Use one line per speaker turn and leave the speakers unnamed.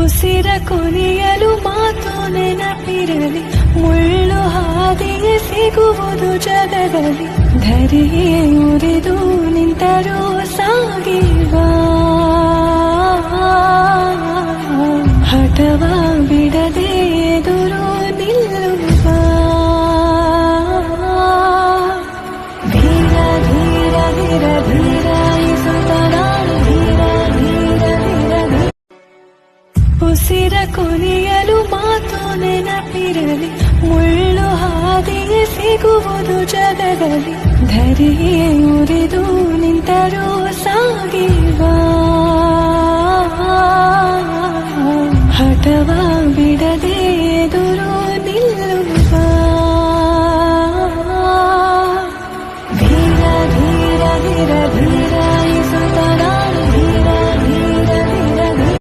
ಉಸಿರ ಕೊನೆಯಲು ಮಾತು ನೆನಪಿರಲಿ, ಮುಳ್ಳು ಹಾದಿಗೆ ಸಿಗುವುದು ಜಗದಲ್ಲಿ. ಧರೆಯೇ ಉರಿದು ನಿಂತರೂ ಸಾಗಿವ ಹಠವ ಬಿಡದೆ ಎದುರು ನಿಲ್ಲುವ. ಧೀರ ಧೀರ ಧೀರ ಧೀರ ಇಸುತ್ತ ನಾನು ಧೀರ ಧೀರ ಧೀರ ಧೀರ. ಉಸಿರ ಕೊನೆಯಲು ಮಾತು ನೆನಪಿರಲಿ, ಮುಳ್ಳು ಹಾದಿಗೆ ಸಿಗುವುದು ಜಗದಲ್ಲಿ. ಧರೆಯೇ ಉರಿದು ನಿಂತರೂ ಸಾಗಿವ ಹಠವ